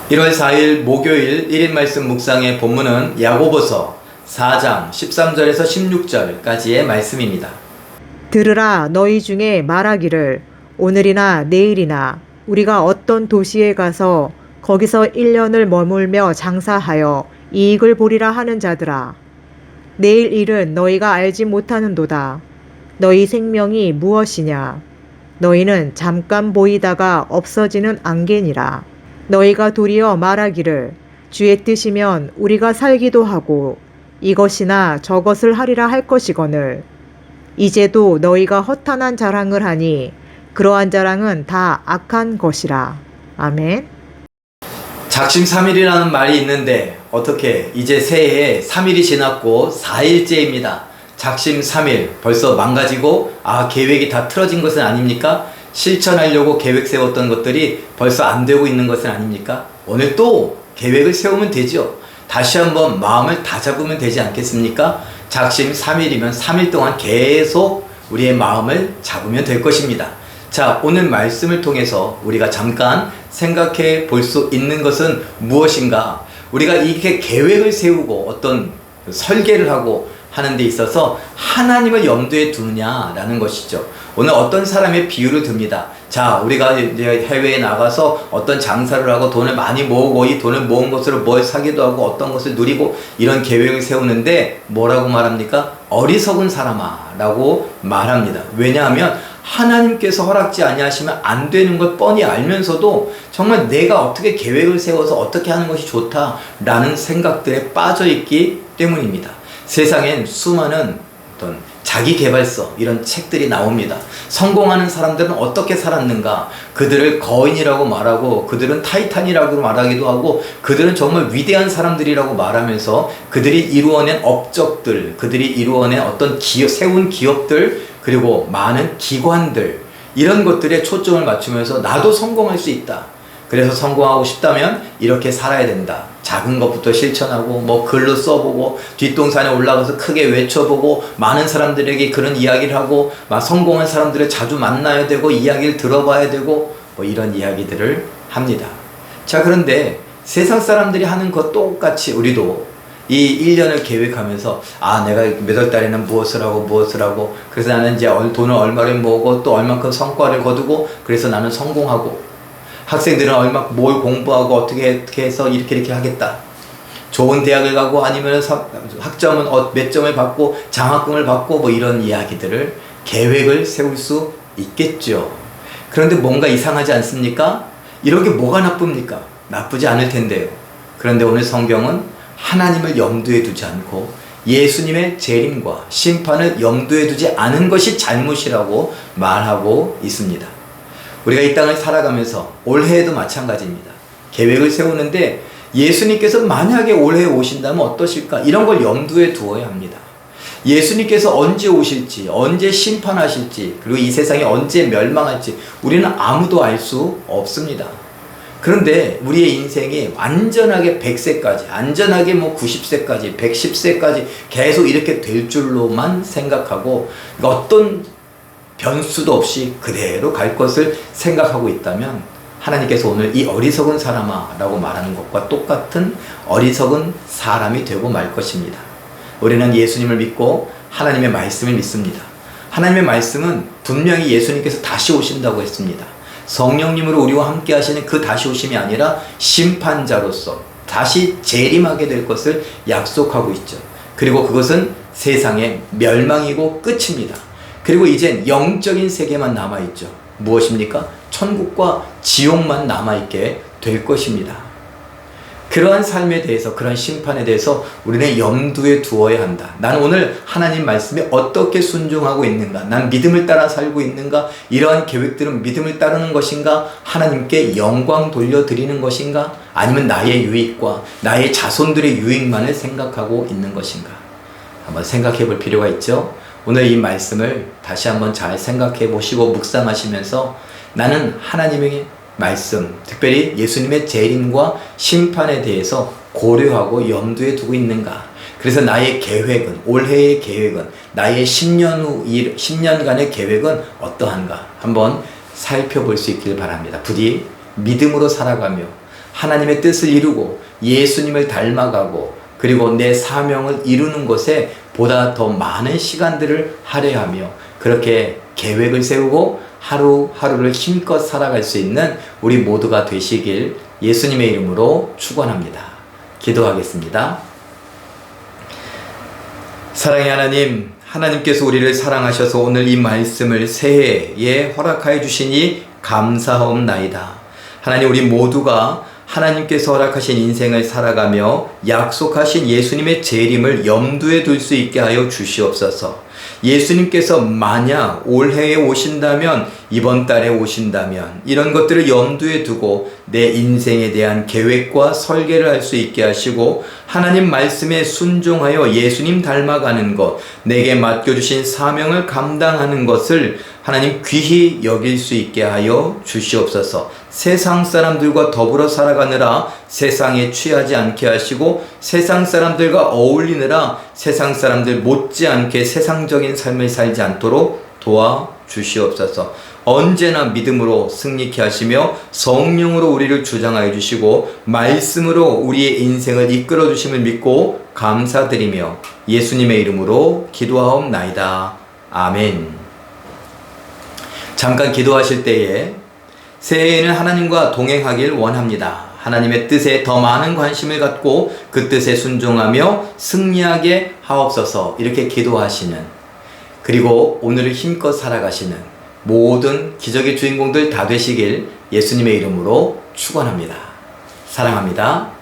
1월 4일 목요일 1인 말씀 묵상의 본문은 야고보서 4장 13절에서 16절까지의 말씀입니다. 들으라, 너희 중에 말하기를 오늘이나 내일이나 우리가 어떤 도시에 가서 거기서 1년을 머물며 장사하여 이익을 보리라 하는 자들아. 내일 일은 너희가 알지 못하는도다. 너희 생명이 무엇이냐? 너희는 잠깐 보이다가 없어지는 안개니라. 너희가 도리어 말하기를 주의 뜻이면 우리가 살기도 하고 이것이나 저것을 하리라 할 것이거늘 이제도 너희가 허탄한 자랑을 하니 그러한 자랑은 다 악한 것이라. 아멘. 작심 3일이라는 말이 있는데 어떻게 이제 새해에 3일이 지났고 4일째입니다. 작심 3일 벌써 망가지고 계획이 다 틀어진 것은 아닙니까? 실천하려고 계획 세웠던 것들이 벌써 안 되고 있는 것은 아닙니까? 오늘 또 계획을 세우면 되죠. 다시 한번 마음을 다잡으면 되지 않겠습니까? 작심 3일이면 3일 동안 계속 우리의 마음을 잡으면 될 것입니다. 자, 오늘 말씀을 통해서 우리가 잠깐 생각해 볼 수 있는 것은 무엇인가? 우리가 이렇게 계획을 세우고 어떤 설계를 하고 하는 데 있어서 하나님을 염두에 두느냐라는 것이죠. 오늘 어떤 사람의 비유를 듭니다. 자, 우리가 이제 해외에 나가서 어떤 장사를 하고 돈을 많이 모으고 이 돈을 모은 것으로 뭘 사기도 하고 어떤 것을 누리고 이런 계획을 세우는데 뭐라고 말합니까? 어리석은 사람아 라고 말합니다. 왜냐하면 하나님께서 허락지 아니하시면 안 되는 것 뻔히 알면서도 정말 내가 어떻게 계획을 세워서 어떻게 하는 것이 좋다라는 생각들에 빠져있기 때문입니다. 세상엔 수많은 어떤 자기계발서 이런 책들이 나옵니다. 성공하는 사람들은 어떻게 살았는가, 그들을 거인이라고 말하고 그들은 타이탄이라고 말하기도 하고 그들은 정말 위대한 사람들이라고 말하면서 그들이 이루어낸 업적들, 그들이 이루어낸 어떤 세운 기업들, 그리고 많은 기관들, 이런 것들에 초점을 맞추면서 나도 성공할 수 있다, 그래서 성공하고 싶다면 이렇게 살아야 된다, 작은 것부터 실천하고 글로 써보고 뒷동산에 올라가서 크게 외쳐보고 많은 사람들에게 그런 이야기를 하고 성공한 사람들을 자주 만나야 되고 이야기를 들어봐야 되고 이런 이야기들을 합니다. 자, 그런데 세상 사람들이 하는 것 똑같이 우리도 이 1년을 계획하면서 내가 몇 월 달에는 무엇을 하고 그래서 나는 이제 돈을 얼마를 모으고 또 얼만큼 성과를 거두고 그래서 나는 성공하고, 학생들은 뭘 공부하고 어떻게 해서 이렇게 하겠다, 좋은 대학을 가고 아니면 학점은 몇 점을 받고 장학금을 받고 이런 이야기들을 계획을 세울 수 있겠죠. 그런데 뭔가 이상하지 않습니까? 이런 게 뭐가 나쁩니까? 나쁘지 않을 텐데요. 그런데 오늘 성경은 하나님을 염두에 두지 않고 예수님의 재림과 심판을 염두에 두지 않은 것이 잘못이라고 말하고 있습니다. 우리가 이 땅을 살아가면서 올해에도 마찬가지입니다. 계획을 세우는데 예수님께서 만약에 올해에 오신다면 어떠실까? 이런 걸 염두에 두어야 합니다. 예수님께서 언제 오실지, 언제 심판하실지, 그리고 이 세상이 언제 멸망할지 우리는 아무도 알 수 없습니다. 그런데 우리의 인생이 완전하게 100세까지, 안전하게 90세까지, 110세까지 계속 이렇게 될 줄로만 생각하고 어떤 변수도 없이 그대로 갈 것을 생각하고 있다면 하나님께서 오늘 이 어리석은 사람아 라고 말하는 것과 똑같은 어리석은 사람이 되고 말 것입니다. 우리는 예수님을 믿고 하나님의 말씀을 믿습니다. 하나님의 말씀은 분명히 예수님께서 다시 오신다고 했습니다. 성령님으로 우리와 함께 하시는 그 다시 오심이 아니라 심판자로서 다시 재림하게 될 것을 약속하고 있죠. 그리고 그것은 세상의 멸망이고 끝입니다. 그리고 이젠 영적인 세계만 남아있죠. 무엇입니까? 천국과 지옥만 남아있게 될 것입니다. 그러한 삶에 대해서, 그런 심판에 대해서 우리는 염두에 두어야 한다. 난 오늘 하나님 말씀에 어떻게 순종하고 있는가? 난 믿음을 따라 살고 있는가? 이러한 계획들은 믿음을 따르는 것인가? 하나님께 영광 돌려드리는 것인가? 아니면 나의 유익과 나의 자손들의 유익만을 생각하고 있는 것인가? 한번 생각해 볼 필요가 있죠. 오늘 이 말씀을 다시 한번 잘 생각해 보시고 묵상하시면서 나는 하나님의 말씀, 특별히 예수님의 재림과 심판에 대해서 고려하고 염두에 두고 있는가? 그래서 나의 계획은, 올해의 계획은, 나의 10년간의 계획은 어떠한가? 한번 살펴볼 수 있길 바랍니다. 부디 믿음으로 살아가며 하나님의 뜻을 이루고 예수님을 닮아가고 그리고 내 사명을 이루는 것에 보다 더 많은 시간들을 할애하며 그렇게 계획을 세우고 하루하루를 힘껏 살아갈 수 있는 우리 모두가 되시길 예수님의 이름으로 축원합니다. 기도하겠습니다. 사랑의 하나님, 하나님께서 우리를 사랑하셔서 오늘 이 말씀을 새해에 허락하여 주시니 감사하옵나이다. 하나님, 우리 모두가 하나님께서 허락하신 인생을 살아가며 약속하신 예수님의 재림을 염두에 둘 수 있게 하여 주시옵소서. 예수님께서 만약 올해에 오신다면, 이번 달에 오신다면 이런 것들을 염두에 두고 내 인생에 대한 계획과 설계를 할 수 있게 하시고 하나님 말씀에 순종하여 예수님 닮아가는 것, 내게 맡겨주신 사명을 감당하는 것을 하나님 귀히 여길 수 있게 하여 주시옵소서. 세상 사람들과 더불어 살아가느라 세상에 취하지 않게 하시고 세상 사람들과 어울리느라 세상 사람들 못지않게 세상적인 삶을 살지 않도록 도와주시옵소서. 언제나 믿음으로 승리케 하시며 성령으로 우리를 주장하여 주시고 말씀으로 우리의 인생을 이끌어 주심을 믿고 감사드리며 예수님의 이름으로 기도하옵나이다. 아멘. 잠깐 기도하실 때에 새해에는 하나님과 동행하길 원합니다. 하나님의 뜻에 더 많은 관심을 갖고 그 뜻에 순종하며 승리하게 하옵소서. 이렇게 기도하시는, 그리고 오늘을 힘껏 살아가시는 모든 기적의 주인공들 다 되시길 예수님의 이름으로 축원합니다. 사랑합니다.